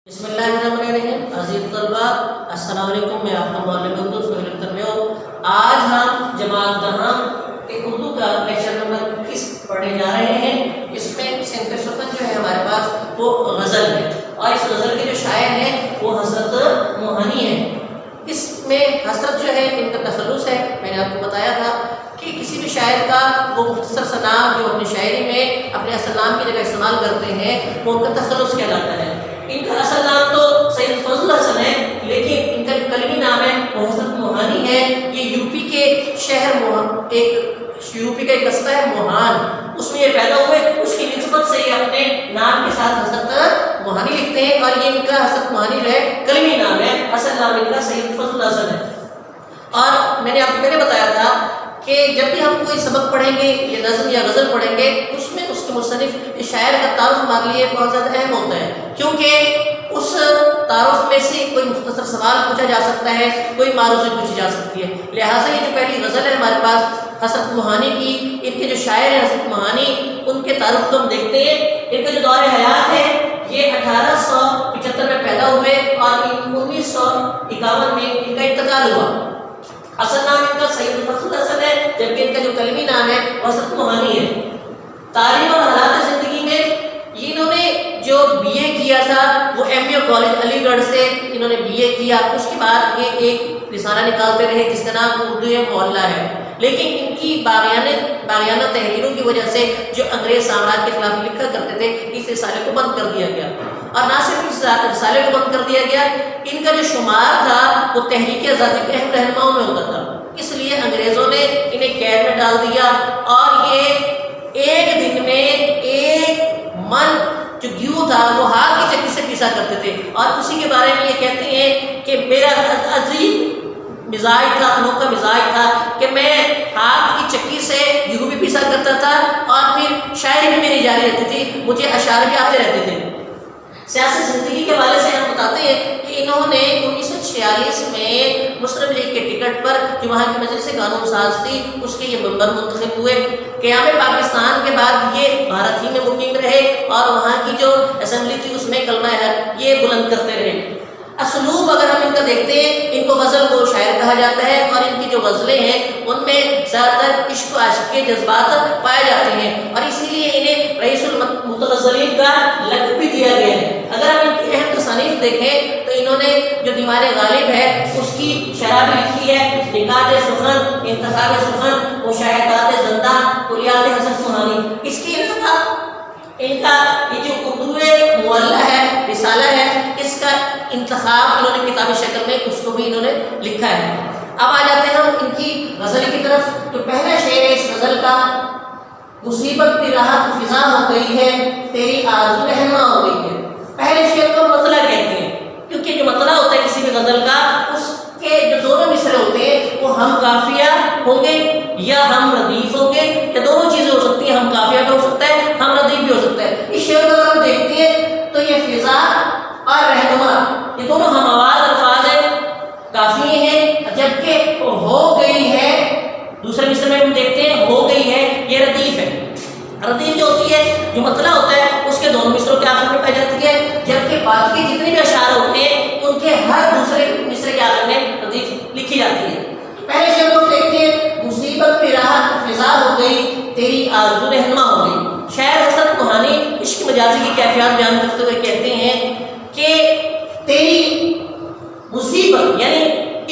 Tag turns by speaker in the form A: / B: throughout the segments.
A: بسم اللہ الرحمن الرحیم۔ عزیز طلباء السلام علیکم، میں آپ کا معلم اردو سہیل اختر میں ہوں۔ آج ہم جماعت دہم کے اردو کا لیکچر نمبر 21 پڑھنے جا رہے ہیں۔ اس میں صنف صفت جو ہے ہمارے پاس وہ غزل ہے، اور اس غزل کے جو شاعر ہیں وہ حضرت موہانی ہیں۔ اس میں حضرت جو ہے ان کا تخلص ہے، میں نے آپ کو بتایا تھا کہ کسی بھی شاعر کا وہ مختصر سا نام جو اپنی شاعری میں اپنے اصل نام کی جگہ استعمال کرتے ہیں وہ ان کا تخلص کہلاتا ہے۔ ان کا اصل نام تو سید فضل حسن ہے، لیکن ان کا جو کلمی نام ہے وہ حضرت موہانی ہے۔ یہ یوپی کے شہر یوپی کا ایک قصبہ ہے موہان، اس میں یہ پیدا ہوئے، اس کی نسبت سے یہ اپنے نام کے ساتھ حضرت موہانی لکھتے ہیں، اور یہ ان کا حضرت موہانی جو ہے کلمی نام ہے، اصل نام ان کا سید فضل حسن ہے۔ اور میں نے آپ کو پہلے بتایا تھا کہ جب بھی ہم کوئی سبق پڑھیں گے یا نظم یا غزل پڑھیں گے، اس میں اس کے مصنف شاعر کا تعارف ہمارے لیے بہت زیادہ اہم ہوتا ہے، کیونکہ اس تعارف میں سے کوئی مختصر سوال پوچھا جا سکتا ہے، کوئی معروضی پوچھی جا سکتی ہے۔ لہٰذا یہ جو پہلی غزل ہے ہمارے پاس حضرت موہانی کی، ان کے جو شاعر ہیں حضرت موہانی، ان کے تعارف کو ہم دیکھتے ہیں۔ ان کا جو دور حیات ہے یہ 1875 میں پیدا ہوئے اور 1951 میں ان کا انتقال ہوا۔ اصل نام ان کا سید فضل حسن ہے، جبکہ ان کا جو کلمی نام ہے وہ حضرت موہانی ہے۔ تعلیم اور حالات زندگی میں انہوں نے جو بی اے کیا تھا وہ ایم اے کالج علی گڑھ سے انہوں نے بی اے کیا، اس کے بعد یہ ایک رسالہ نکالتے رہے جس کا نام اردو معلیٰ ہے، لیکن ان کی باغیانہ تحریروں کی وجہ سے جو انگریز سامراج کے خلاف لکھا کرتے تھے اس رسالے کو بند کر دیا گیا، اور نہ صرف اس رسالے کو بند کر دیا گیا، ان کا جو شمار تھا وہ تحریک آزادی کے اہم رہنماؤں میں ہوتا تھا، اس لیے انگریزوں نے انہیں قید میں ڈال دیا، اور یہ ایک دن میں ایک من جو گیو تھا وہ ہاتھ کی چکی سے پیسا کرتے تھے، اور اسی کے بارے میں یہ کہتے ہیں کہ میرا عجیب مزاج تھا، انوکھا مزاج تھا کہ میں ہاتھ کی چکی سے گیہوں بھی پیسا کرتا تھا، اور پھر شاعری بھی میری جاری رہتی تھی، مجھے اشعار بھی آتے رہتے تھے۔ سیاسی زندگی کے حوالے سے ہم بتاتے ہیں کہ انہوں نے 1946 میں مسلم لیگ کے ٹکٹ پر جو وہاں کی مجلس قانون ساز تھی اس کے یہ ممبر منتخب ہوئے۔ قیام پاکستان کے بعد یہ بھارت ہی میں مقیم رہے، اور وہاں کی جو اسمبلی تھی اس میں کلمہ حق یہ بلند کرتے رہے۔ اسلوب اگر ہم ان کا دیکھتے ہیں، ان کو غزل کو شاعر کہا جاتا ہے، اور ان کی جو غزلیں ہیں ان میں زیادہ تر عشق و عاشقی کے جذبات پائے جاتے ہیں، اور اسی لیے انہیں رئیس المتغزلین کا لقب بھی دیا گیا ہے۔ اگر ہم ان کی اہم تصانیف دیکھیں تو انہوں نے جو دیوان غالب ہے اس کی شرح بھی لکھی ہے، نکات سخن، انتخاب سخن، مشاہدات زندہ، کلیات حضرت موہانی۔ اس کی انتہا ان کا یہ جو اردو معلیٰ ہے، رسالہ ہے، اس کا انتخاب انہوں نے کتابی شکل میں اس کو بھی انہوں نے لکھا ہے۔ اب آ جاتے ہیں ہم ان کی غزل کی طرف۔ تو پہلا شعر ہے اس غزل کا، مصیبت کی راحت فضا ہو گئی ہے، تیری آرزو رہنما ہو گئی ہے۔ پہلے شعر کو مطلع کہتے ہیں، کیونکہ جو مطلع ہوتا ہے کسی بھی غزل کا، اس کے جو دونوں مصرے ہوتے ہیں وہ ہم قافیہ ہوں گے یا ہم ردیف ہوں گے، یا دونوں چیزیں ہو سکتی ہیں، ہم قافیہ بھی ہو سکتا ہے، ہم ردیف بھی ہو سکتا ہے۔ اس شعر کو اگر ہم دیکھتے ہیں تو یہ فضا اور رہنما یہ دونوں ہم آواز الفاظ ہیں، قافیے ہیں، جبکہ ہو گئی ہے دوسرے مصرے میں ہم دیکھتے ہیں ہو گئی ہے، یہ ردیف ہے۔ ردیف جو ہوتی ہے، جو مطلع ہوتا ہے، اس کے دونوں مصروں کے آخر میں پائی جاتی ہے، جبکہ باقی جتنے بھی اشعار ہوتے ہیں ان کے ہر دوسرے مصرے کے آخر میں ردیف لکھی جاتی ہے۔ پہلے شعر کو دیکھتے ہیں، مصیبت پہ راحت فضا ہو گئی، تیری آرزو رہنما ہو گئی۔ شاعر حضرت موہانی عشق مجازی کی کیفیات بیان کرتے ہوئے کہتے ہیں کہ تیری مصیبت یعنی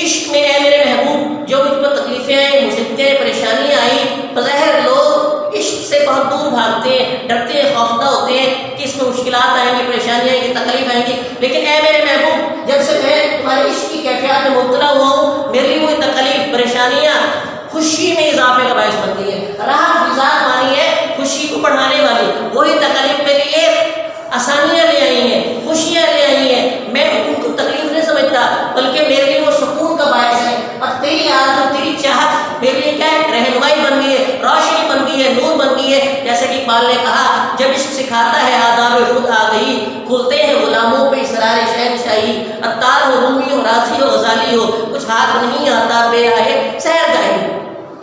A: عشق میں اے میرے محبوب جو مجھ پر تکلیفیں آئیں، مصیبتیں، پریشانیاں آئیں، بظاہر لوگ عشق سے بہت دور بھاگتے ہیں، ڈرتے ہیں، خوفزدہ ہوتے ہیں کہ اس میں مشکلات آئیں گی، پریشانیاں آئیں گی، تکلیف آئیں گی، لیکن اے میرے محبوب جب سے میں تمہارے عشق کی کیفیات میں مبتلا ہوا ہوں، میرے لیے وہی تکلیف، پریشانیاں خوشی میں اضافے کا باعث بنتی ہے۔ راحت فضا مانی ہے خوشی کو بڑھانے والی، وہی تکلیف میرے لیے آسانیاں لے آئی ہیں، خوشیاں لے آئی ہیں، میں ان کو تکلیف نہیں سمجھتا بلکہ میرے لیے وہ سکون کا باعث ہے۔ اور تیری آرزو، تیری چاہت میرے لیے کیا ہے؟ رہنمائی بن گئی ہے، روشنی بن گئی ہے، نور بن گئی ہے۔ جیسے کہ اقبال نے کہا، جب عشق سکھاتا ہے آداب خود آگہی، کھلتے ہیں غلاموں پہ اسرار شہنشاہی، عطار ہو، رومی ہو، رازی ہو، غزالی ہو، کچھ ہاتھ نہیں آتا بے آئے سحر گاہی۔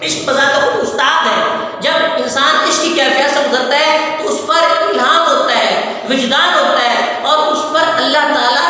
A: عشق بذات خود استاد ہے، جب انسان عشق کی کیفیت سے گزرتا ہے تو اس پر الہام ہوتا ہے، وجدان ہوتا ہے، اور اس پر اللہ تعالیٰ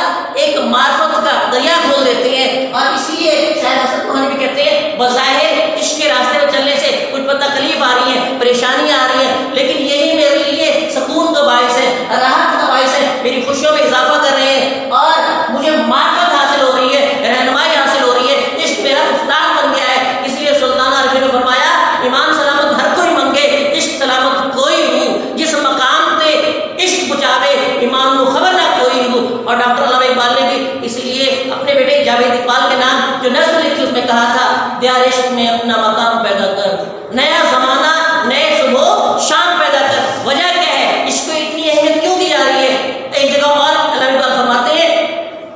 A: دیار عشق میں اپنا مقام پیدا کر، نیا زمانہ نئے صبح شام پیدا کر۔ وجہ کیا ہے؟ عشق کو اتنی اہمیت کیوں دی جا رہی ہے؟ ایک جگہ اور اللہ اقبال فرماتے ہیں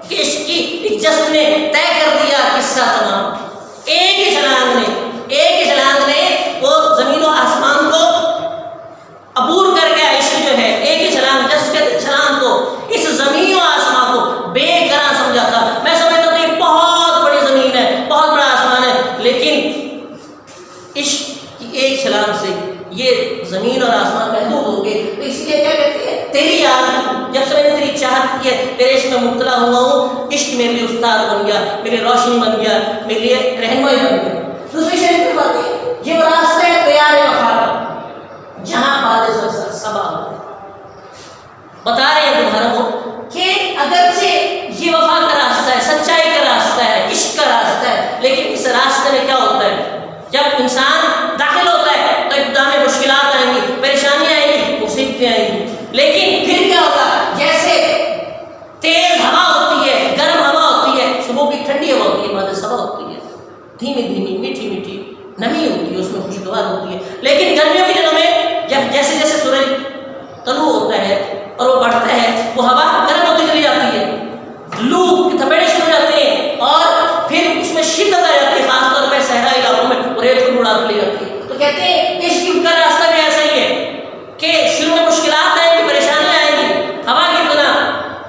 A: کہ عشق کی ایک جسم نے طے کر دیا قصہ تمام، ایک ہی چھلانگ نے وہ زمین و آسمان کو عبور کر گیا۔ عشق جو ہے ایک ہی چھلانگ، جس کے چھلانگ کو اس زمین و آسمان کو بے قرار سمجھا تھا۔ میں سمجھتا تھا یہ بہت بڑی زمین ہے، بہت بڑا آسمان ہے، لیکن عشق کی ایک چھلانگ سے یہ زمین اور آسمان محدود ہو گئے۔ تو اس لیے کیا کہتے ہیں؟ تیری یاد، جب سے میں نے تیری چاہت کی ہے، تیرے عشق میں مبتلا ہوا ہوں، عشق میرے لیے استاد بن گیا، میرے روشنی بن گیا، میرے لیے رہنمائی بن گیا۔ دوسری شریف میں بات ہے، یہ وہ راستہ ہے تیار وفا کا جہاں باد صبا ہو۔ بتا رہے ہیں تمہارا کو کہ اگرچہ یہ وفا کا راستہ ہے، سچائی کا راستہ ہے، عشق کا راستہ ہے، لیکن اس راستے میں کیا ہوتا ہے؟ جب انسان داخل ہوتا ہے تو ابتدا میں مشکلات آئیں گی، پریشانیاں آئیں گی، مصیبتیں آئیں گی، لیکن پھر کیا ہوگا؟ جیسے تیز ہوا ہوتی ہے، گرم ہوا ہوتی ہے، صبح کی ٹھنڈی ہوا ہوتی ہے، باد صبا ہوتی ہے، دھیمی دھیمی میٹھی میٹھی نمی ہوتی ہے، اس میں خوشگوار ہوتی ہے۔ لیکن گرمیوں کے دنوں میں جب جیسے جیسے سورج طلوع ہوتا ہے اور وہ بڑھتا ہے، وہ ہوا گرم ہوتی چلی جاتی ہے، لو کی تھپیڑے شروع ہو جاتے ہیں، اور پھر اس میں شدت آ جاتی ہے، خاص طور پہ صحرائی علاقوں میں ریت کو اڑا لی جاتی ہے۔ تو کہتے ہیں عشق کا راستہ بھی ایسا ہی ہے کہ شروع میں مشکلات آئیں گی، پریشانیاں آئیں گی، ہوا کی طرح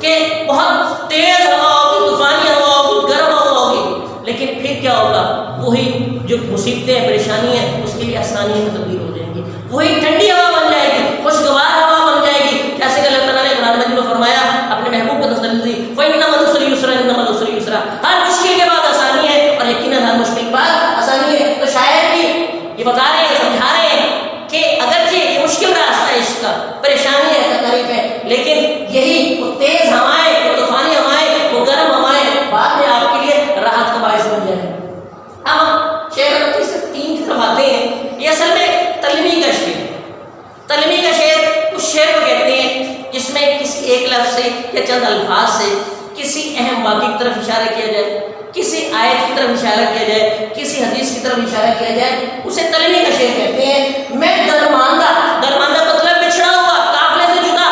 A: کہ بہت تیز ہوا ہوگی، طوفانی ہوا ہوگی، گرم ہوا ہوگی، لیکن پھر کیا ہوگا؟ وہی جو مصیبتیں ہیں، پریشانی ہیں، اس کے لیے آسانی میں تبدیل ہو جائیں گی، وہی ٹھنڈی ہوا بن جائے گی، خوشگوار ہوا بن جائے گی۔ جیسے کہ اللہ تعالیٰ نے قرآن مجید میں فرمایا، اپنے محبوب کو تسلی دی، فَإِنَّ مَا الْعُسْرِ يُسْرًا إِنَّ مَا الْعُسْرِ يُسْرًا، ہر مشکل کے بعد آسانی ہے، اور یقیناً ہر مشکل کے بعد آسانی ہے۔ تو شاعر بھی یہ بتا رہے ہیں، سمجھا رہے ہیں کہ اگرچہ یہ مشکل راستہ ہے عشق کا، پریشانی ہے، تکلیف ہے، لیکن یہی وہ تیز ہوائیں، وہ طوفانی ہوائیں، وہ گرم ہوائیں بعد میں آپ کے لیے راحت کا باعث بن جائے۔ اب ہم شعر نمبر 3 کی طرف آتے ہیں۔ یہ اصل میں تلمی کا شعر ہے۔ تلمی کا شعر اس شعر کو کہتے ہیں جس میں کسی ایک لفظ سے یا چند الفاظ سے کسی اہم واقعے کی طرف اشارہ کیا جائے، کسی آیت کی طرف اشارہ کیا جائے، کسی حدیث کی طرف اشارہ کیا جائے، اسے تلمی کا شعر کہتے ہیں۔ میں درماندہ مطلب بچھڑا ہوا، قافلے سے جدا،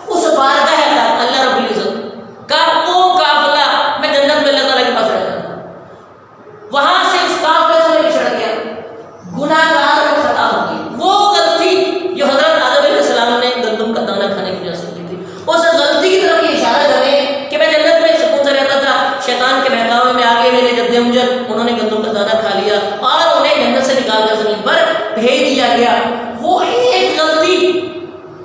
A: اس بارگاہ تک اللہ رب العزت کا وہ قافلہ، میں جنت میں اللہ تعالیٰ کے پاس رہتا تھا، وہاں سے اس قافلے سے میں بچھڑ گیا، گناہ گار میں خطا ہو گئی۔ وہ غلطی جو حضرت آدم علیہ السلام نے گندم کا دانہ کھانے کی وجہ سے کی تھی، اس غلطی کی طرف یہ اشارہ کر رہے ہیں کہ میں جنت میں سکون سے رہتا تھا، شیطان کے بہکاوے میں آگے میرے جد امجد انہوں نے گندم کا دانہ کھا لیا اور انہیں جنت سے نکال کر زمین پر بھیج دیا گیا۔ وہ ایک غلطی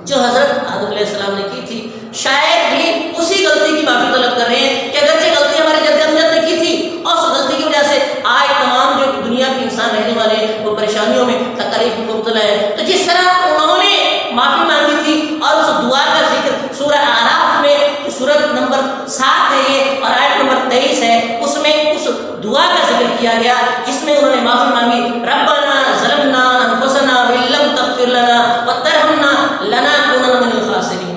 A: جو حضرت آدم علیہ السلام نے کی تھی، شاید بھی اسی غلطی کی معافی طلب کر رہے ہیں کہ اگرچہ غلطی ہمارے جد امجد نے کی تھی، اور اس غلطی کی وجہ سے آج تمام جو دنیا کے انسان رہنے والے ہیں وہ پریشانیوں میں، تکلیف میں مبتلا ہے۔ تو جس طرح انہوں نے معافی مانگی تھی، اور اس دعا کا ذکر سورہ اعراف میں سورت نمبر 7 ہے یہ، اور آیت نمبر 23 ہے، اس میں اس دعا کا ذکر کیا گیا جس میں انہوں نے معافی مانگی، ربنا ظلمنا انفسنا وان لم تغفر لنا وترحمنا لنکونن من الخاسرین۔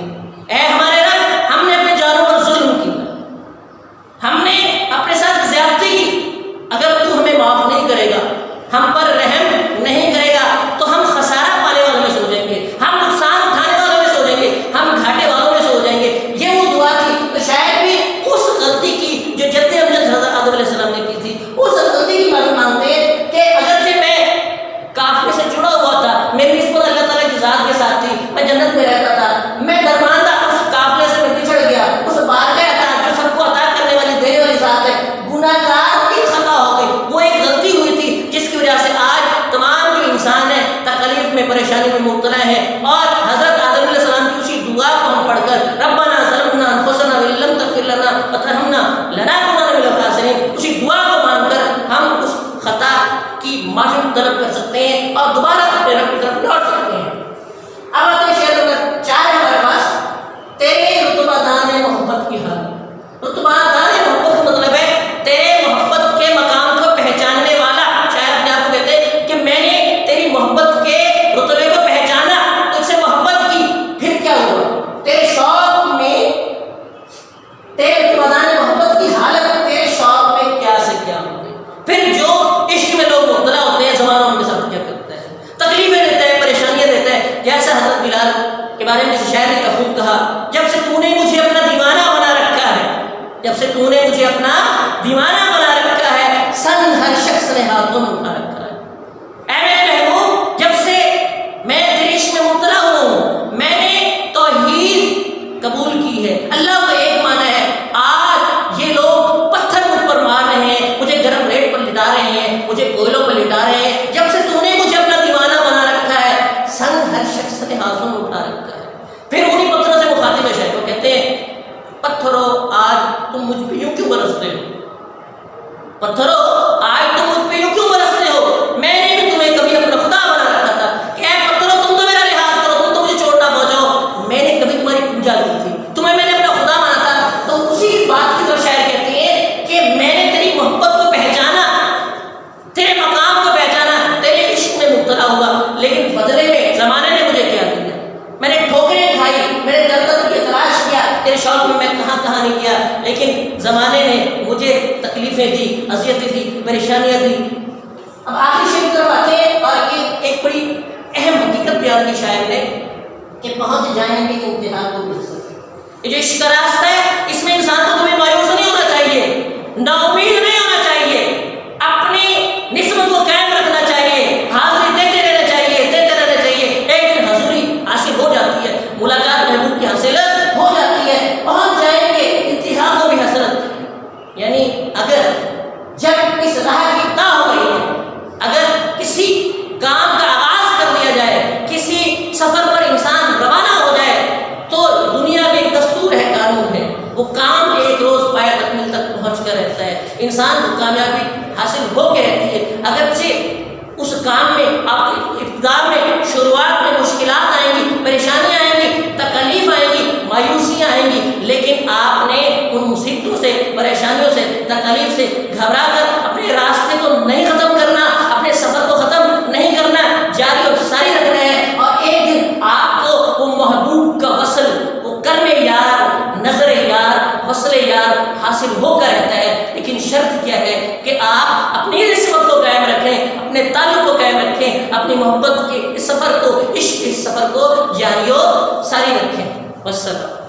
A: اے ہمارے رب، ہم نے اپنے جانوں پر ظلم کیا، ہم نے اپنے ساتھ زیادتی کی، اگر تو ہمیں معاف نہیں کرے گا، ہم پر رحم نہیں کرے گا، تو ہم خسارہ پانے والوں میں سے ہو جائیں گے، ہم نقصان اٹھانے والوں میں سے ہو جائیں گے، ہم گھاٹے والوں میں سے ہو جائیں گے۔ یہ وہ دعا تھی۔ تو شاید بھی اس غلطی کی جو جد امجد حضرت آدم علیہ السلام نے کی تھی، اس غلطی کی معافی مانگتے ہیں کہ اگرچہ میں قافلے سے جڑا ہوا تھا، میری نسبت اللہ تعالیٰ کی ذات کے ساتھ تھی، میں جنت میں رہتا تھا، میں درماندہ اس قافلے سے میں بچھڑ گیا، اس بارگاہ تھا جو سب کو عطا کرنے والی، دینے والی ذات ہے، گناہ گار کی خطا ہو گئی، وہ ایک غلطی ہوئی تھی جس کی وجہ سے آج تمام جو انسان ہیں تکلیف میں، پریشانی میں مبتلا ہے۔ اور حضرت آدم علیہ السلام کی اسی دعا کو ہم پڑھ کر ربنا ظلمنا انفسنا وان لم تغفر لنا وترحمنا لنکونن من الخاسرین، اسی دعا کو مان کر ہم اس خطا کی معافی طلب کر سکتے ہیں اور دوبارہ اپنے رب کی طرف لوٹ سکتے ہیں۔ اب آتے ہیں شعر نمبر 4 ہے ہمارے پاس، تیرے رتبہ دان محبت کی حال۔ رتبہ دان محبت کا مطلب ہے تیرے محبت کے مقام کو پہچاننے والا۔ شاعر اپنے آپ کو کہتے ہیں کہ میں نے تیری محبت کے رتبے کو پہچانا، تجھ سے محبت رکھا ہے۔ اے میرے محبوب، جب سے میں تیرے عشق میں مبتلا ہوں، میں نے توحید قبول کی ہے، اللہ کا ایک معنی ہے۔ آج یہ لوگ پتھر مجھ پر مار رہے ہیں، مجھے گرم ریت پر لٹا رہے ہیں، مجھے کوئلوں پر لٹا رہے ہیں، جب سے تو نے مجھے اپنا دیوانہ بنا رکھا ہے، سنگ ہر شخص نے ہاتھوں میں اٹھا رکھا ہے۔ پھر انہیں پتھروں سے مخاطب ہے شاید، وہ کہتے ہیں پتھروں آج تم مجھ پہ یوں کیوں برستے ہو؟ پتھروں آج تم مجھ پہ یوں کیوں برستے ہو؟ میں نے بھی تمہیں کبھی اپنا خدا بنا رکھا تھا کہ اے پتھروں تم تو میرا لحاظ کرو، تم تو مجھے چھوڑ نہ پہنچاؤ، میں نے کبھی تمہاری پوجا کی تھی، تمہیں میں نے اپنا خدا مانا تھا۔ تو اسی بات کی طرف شاعر کہتے ہیں کہ میں نے تیری محبت کو پہچانا، تیرے مقام کو پہچانا، تیرے عشق میں مبتلا ہوا، لیکن بدلے میں زمانے نے مجھے کیا دیا؟ میں نے ٹھوکریں کھائی، میں نے در در کی تلاش کیا، تیرے شوق میں کہاں کہاں نہیں کیا، لیکن زمانے نے مجھے تکلیفیں دی، اذیتیں دی، پریشانیاں دی۔ اب آخری شعر کی طرف آتے ہیں، اور یہ ایک بڑی اہم حقیقت بیان کی شاعر نے کہ پہنچ جائیں گے انتہا کو مل سکے۔ یہ جو عشق کا راستہ ہے، اس میں انسان کو کبھی مایوس نہیں ہونا چاہیے، نا امید نہیں ہونا چاہیے، اپنی نسبت کو قائم رکھنا چاہیے، حاضری دیتے رہنا چاہیے، دیتے رہنا چاہیے۔ ایک دن حضوری حاصل ہو جاتی ہے، ملاقات محبوب کی حاصل ہو جاتی ہے، پہنچ جائیں گے انتہا کو بھی حسرت۔ یعنی اگر جب اس راہ کی طے ہو گئی ہے، اگر کسی کام کا آغاز کر دیا جائے، کسی سفر پر انسان روانہ ہو جائے، تو دنیا میں ایک دستور ہے، قانون ہے، وہ کام ایک روز پایہ تکمیل تک پہنچ کر رہتا ہے، انسان کو کامیابی حاصل ہو کے رہتی ہے۔ اگرچہ اس کام میں آپ ابتدا میں شروعات میں مشکلات آئیں گی، پریشانیاں آئیں گی، تکلیف آئیں گی، مایوسیاں آئیں گی، لیکن آپ نے ان مصیبتوں سے، پریشانیوں سے، تکلیف سے گھبرا کر اپنے راستے کو نہیں ختم کرنا، اپنے سفر کو ختم نہیں کرنا، جاری اور ساری رکھنا ہے، اور ایک دن آپ کو وہ محبوب کا وصل، وہ کرم یار، نظر یار، وصل یار حاصل ہو کر رہتا ہے۔ لیکن شرط کیا ہے کہ آپ اپنی نسبت کو قائم رکھیں، اپنے تعلق کو قائم رکھیں، اپنی محبت کے اس سفر کو، عشق کے اس سفر کو جاری و ساری رکھیں۔ والسلام۔